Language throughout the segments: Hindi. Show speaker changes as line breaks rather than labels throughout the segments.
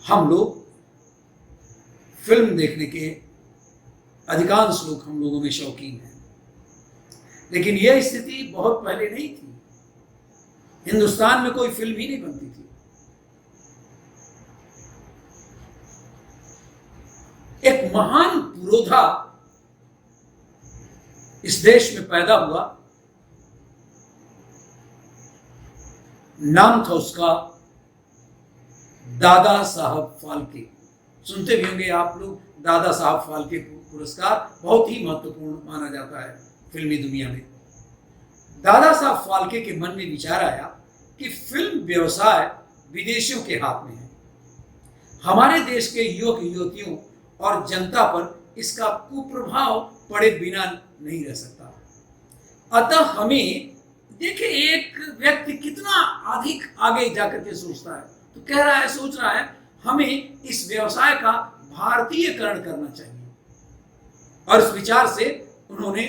हम लोग फिल्म देखने के अधिकांश लोग हम लोगों में शौकीन हैं, लेकिन यह स्थिति बहुत पहले नहीं थी। हिंदुस्तान में कोई फिल्म ही नहीं बनती थी। एक महान पुरोधा इस देश में पैदा हुआ, नाम था उसका दादा साहब फाल्के। सुनते भी होंगे आप लोग, दादा साहब फाल्के पुरस्कार बहुत ही महत्वपूर्ण माना जाता है फिल्मी दुनिया में। दादा साहब फाल्के के मन में विचार आया कि फिल्म व्यवसाय विदेशियों के हाथ में है, हमारे देश के युवक युवतियों और जनता पर इसका कुप्रभाव पड़े बिना नहीं रह सकता। अतः हमें देखिए, एक व्यक्ति कितना अधिक आगे जाकर के सोचता है, तो कह रहा है, सोच रहा है हमें इस व्यवसाय का भारतीयकरण करना चाहिए। और इस विचार से उन्होंने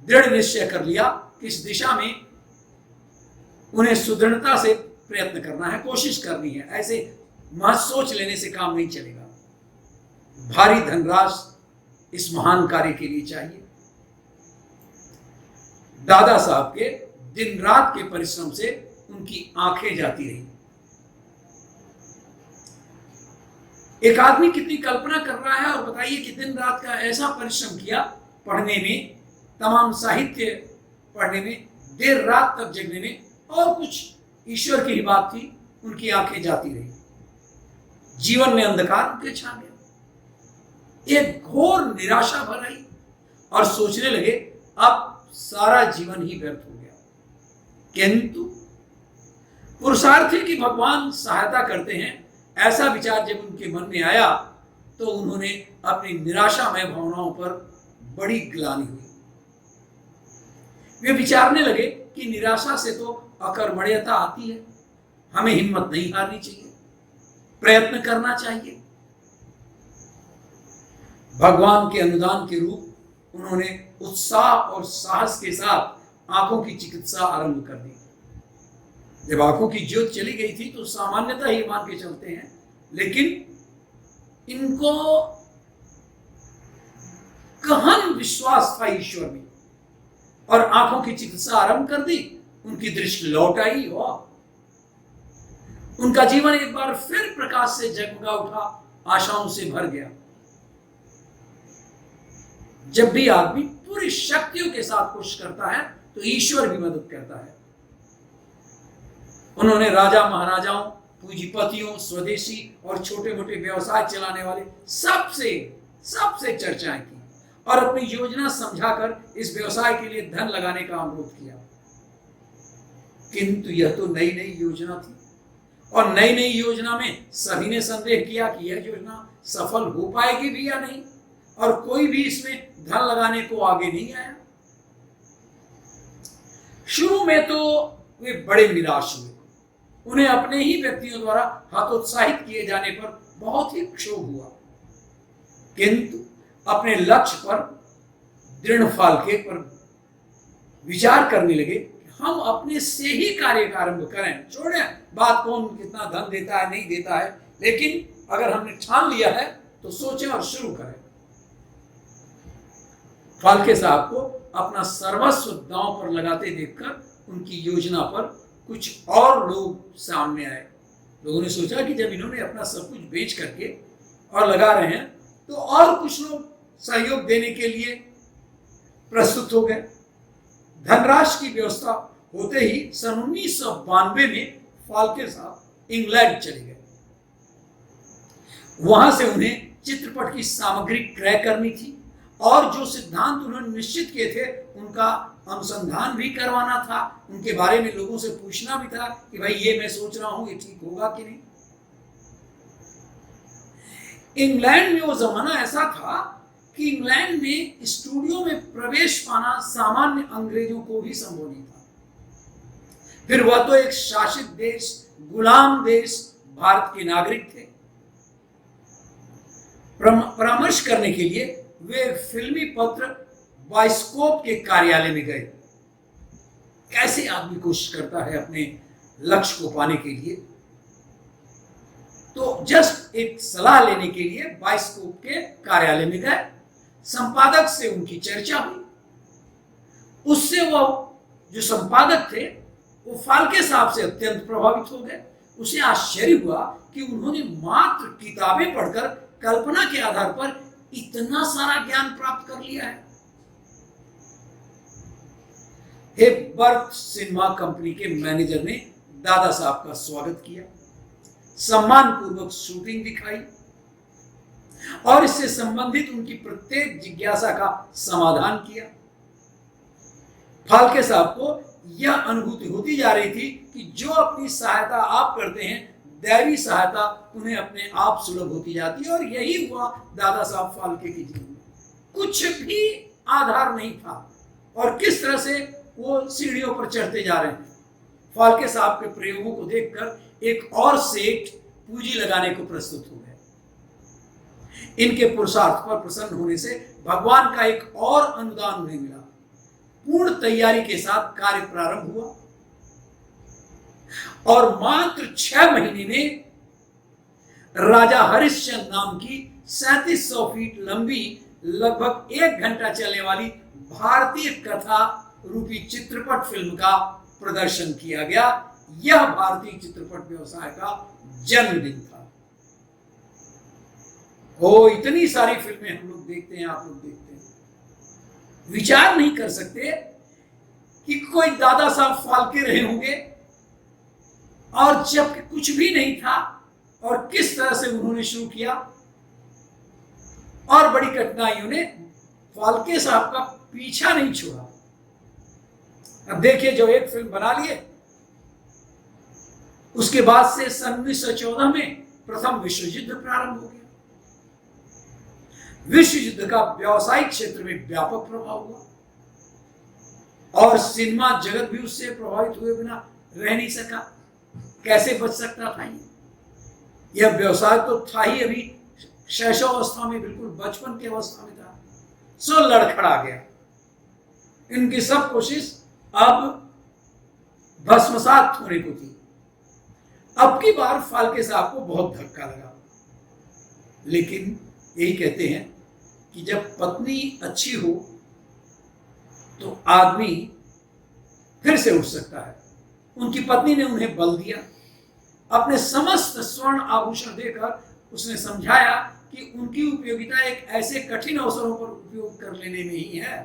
दृढ़ निश्चय कर लिया कि इस दिशा में उन्हें सुदृढ़ता से प्रयत्न करना है, कोशिश करनी है। ऐसे महज सोच लेने से काम नहीं चलेगा। भारी धनराशि इस महान कार्य के लिए चाहिए। दादा साहब के दिन रात के परिश्रम से उनकी आंखें जाती रही। एक आदमी कितनी कल्पना कर रहा है, और बताइए कि दिन रात का ऐसा परिश्रम किया, पढ़ने में, तमाम साहित्य पढ़ने में, देर रात तक जगने में, और कुछ ईश्वर की ही बात थी, उनकी आंखें जाती रही। जीवन में अंधकार उनके छा गया, एक घोर निराशा भर आई, और सोचने लगे अब सारा जीवन ही व्यर्थ हो गया। किंतु पुरुषार्थी की भगवान सहायता करते हैं, ऐसा विचार जब उनके मन में आया तो उन्होंने अपनी निराशामय भावनाओं पर बड़ी ग्लानि हुई। वे विचारने लगे कि निराशा से तो अकर्मण्यता आती है, हमें हिम्मत नहीं हारनी चाहिए, प्रयत्न करना चाहिए। भगवान के अनुदान के रूप उन्होंने उत्साह और साहस के साथ आंखों की चिकित्सा आरंभ कर दी। जब आंखों की ज्योत चली गई थी तो सामान्यतः ही मान के चलते हैं, लेकिन इनको गहन विश्वास था ईश्वर में, और आंखों की चिकित्सा आरंभ कर दी। उनकी दृष्टि लौट आई और उनका जीवन एक बार फिर प्रकाश से जगमगा उठा, आशाओं से भर गया। जब भी आदमी पूरी शक्तियों के साथ कोशिश करता है तो ईश्वर भी मदद करता है। उन्होंने राजा महाराजाओं, पूंजीपतियों, स्वदेशी और छोटे मोटे व्यवसाय चलाने वाले सबसे चर्चाएं की और अपनी योजना समझाकर इस व्यवसाय के लिए धन लगाने का अनुरोध किया। किंतु यह तो नई नई योजना थी, और नई नई योजना में सभी ने संदेह किया कि यह योजना सफल हो पाएगी भी या नहीं, और कोई भी इसमें धन लगाने को आगे नहीं आया। शुरू में तो वे बड़े निराश हुए, उन्हें अपने ही व्यक्तियों द्वारा हतोत्साहित किए जाने पर बहुत ही क्षोभ हुआ। किंतु अपने लक्ष्य पर दृढ़ फाल्के पर विचार करने लगे कि हम अपने से ही कार्य का आरंभ करें, छोड़ें बात कौन कितना धन देता है नहीं देता है, लेकिन अगर हमने ठान लिया है तो सोचें और शुरू करें। फाल्के साहब को अपना सर्वस्व दांव पर लगाते देखकर उनकी योजना पर कुछ और लोग सामने आए। लोगों ने सोचा कि जब इन्होंने अपना सब कुछ बेच करके और लगा रहे हैं तो और कुछ लोग सहयोग देने के लिए प्रस्तुत हो गए। धनराशि की व्यवस्था होते ही सन 1992 में फाल्के साहब इंग्लैंड चले गए। वहां से उन्हें चित्रपट की सामग्री क्रय करनी थी, और जो सिद्धांत उन्होंने निश्चित किए थे उनका अनुसंधान भी करवाना था, उनके बारे में लोगों से पूछना भी था कि भाई ये मैं सोच रहा हूं, ये ठीक होगा कि नहीं। इंग्लैंड में वो जमाना ऐसा था कि इंग्लैंड में स्टूडियो में प्रवेश पाना सामान्य अंग्रेजों को भी संभव नहीं था। फिर वह तो एक शासित देश, गुलाम देश, भारत के नागरिक थे। परामर्श करने के लिए वे फिल्मी पत्र बाइस्कोप के कार्यालय में गए। कैसे आदमी कोशिश करता है अपने लक्ष्य को पाने के लिए। तो जस्ट एक सलाह लेने के लिए बाइस्कोप के कार्यालय में गए। संपादक से उनकी चर्चा हुई। उससे वो जो संपादक थे वो फाल्के साहब से अत्यंत प्रभावित हो गए। उसे आश्चर्य हुआ कि उन्होंने मात्र किताबें पढ़कर कल्पना के आधार पर इतना सारा ज्ञान प्राप्त कर लिया है। हेपबर्ग सिनेमा कंपनी के मैनेजर ने दादा साहब का स्वागत किया, सम्मान पूर्वक शूटिंग दिखाई और इससे संबंधित उनकी प्रत्येक जिज्ञासा का समाधान किया। फाल्के साहब को यह अनुभूति होती जा रही थी कि जो अपनी सहायता आप करते हैं, दैवी सहायता उन्हें अपने आप सुलभ होती जाती है। और यही हुआ दादा साहब फाल्के के जीवन में। कुछ भी आधार नहीं था और किस तरह से वो सीढ़ियों पर चढ़ते जा रहे हैं। फाल्के साहब के प्रयोगों को देखकर एक और सेठ पूंजी लगाने को प्रस्तुत हो गए। इनके पुरुषार्थ पर प्रसन्न होने से भगवान का एक और अनुदान उन्हें मिला। पूर्ण तैयारी के साथ कार्य प्रारंभ हुआ और मात्र 6 महीने में राजा हरिश्चंद्र नाम की 3700 फीट लंबी लगभग 1 घंटा चलने वाली भारतीय कथा रूपी चित्रपट फिल्म का प्रदर्शन किया गया। यह भारतीय चित्रपट व्यवसाय का जन्मदिन था। इतनी सारी फिल्में हम लोग देखते हैं, आप लोग देखते हैं, विचार नहीं कर सकते कि कोई दादा साहब फाल्के रहे होंगे और जब कुछ भी नहीं था और किस तरह से उन्होंने शुरू किया और बड़ी कठिनाइयों ने फाल्के साहब का पीछा नहीं छोड़ा। अब देखिए, जो एक फिल्म बना लिए, उसके बाद से सन 1914 में प्रथम विश्व युद्ध प्रारंभ हो गया। विश्व युद्ध का व्यावसायिक क्षेत्र में व्यापक प्रभाव हुआ और सिनेमा जगत भी उससे प्रभावित हुए बिना रह नहीं सका। कैसे बच सकता था यह व्यवसाय? तो था ही अभी शैशव अवस्था में, बिल्कुल बचपन की अवस्था में था, सो लड़खड़ा गया। इनकी सब कोशिश अब भस्मसात होने को थी। अब की बार फाल्के साहब को बहुत धक्का लगा, लेकिन यही कहते हैं कि जब पत्नी अच्छी हो तो आदमी फिर से उठ सकता है। उनकी पत्नी ने उन्हें बल दिया। अपने समस्त स्वर्ण आभूषण देकर उसने समझाया कि उनकी उपयोगिता एक ऐसे कठिन अवसरों पर उपयोग कर लेने में ही है।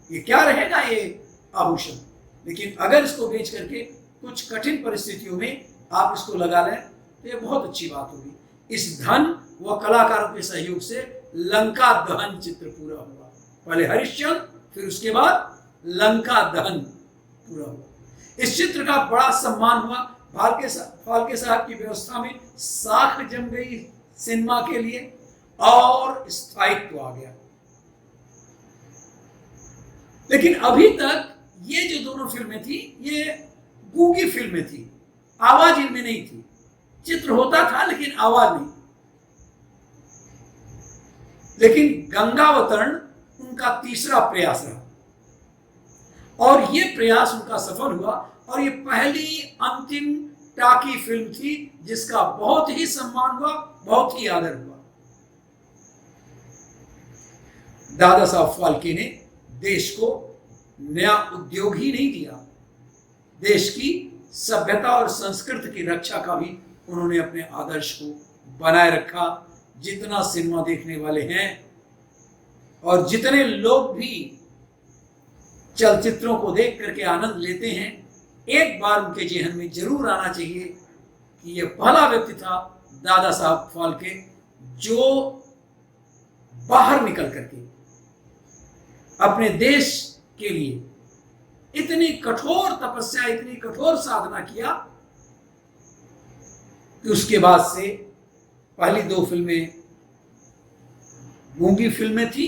ये क्या रहेगा ये आभूषण, लेकिन अगर इसको बेच करके कुछ कठिन परिस्थितियों में आप इसको लगा लें तो ये बहुत अच्छी बात होगी। इस धन व कलाकारों के सहयोग से लंका दहन चित्र पूरा हुआ। पहले हरिश्चंद्र, फिर उसके बाद लंका दहन पूरा हुआ। इस चित्र का बड़ा सम्मान हुआ। फाल्के साहब की व्यवस्था में साख जम गई सिनेमा के लिए और स्थायित्व आ गया। लेकिन अभी तक ये जो दोनों फिल्में थी, ये गूंगी फिल्में थी, आवाज इनमें नहीं थी। चित्र होता था लेकिन आवाज नहीं। लेकिन गंगावतरण उनका तीसरा प्रयास रहा और ये प्रयास उनका सफल हुआ और ये पहली अंतिम टाकी फिल्म थी जिसका बहुत ही सम्मान हुआ, बहुत ही आदर हुआ। दादा साहब फाल्के ने देश को नया उद्योग ही नहीं दिया, देश की सभ्यता और संस्कृति की रक्षा का भी उन्होंने अपने आदर्श को बनाए रखा। जितना सिनेमा देखने वाले हैं और जितने लोग भी चलचित्रों को देख करके आनंद लेते हैं, एक बार उनके जेहन में जरूर आना चाहिए कि यह पहला व्यक्ति था दादा साहब फाल्के जो बाहर निकल करके अपने देश के लिए इतनी कठोर तपस्या, इतनी कठोर साधना किया कि उसके बाद से पहली 2 फिल्में गूंगी फिल्में थी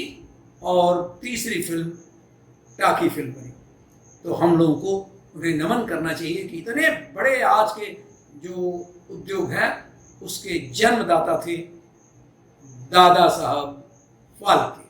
और तीसरी फिल्म टाकी फिल्म बनी। तो हम लोगों को उन्हें नमन करना चाहिए कि इतने बड़े आज के जो उद्योग है उसके जन्मदाता थे दादा साहब फाल्के।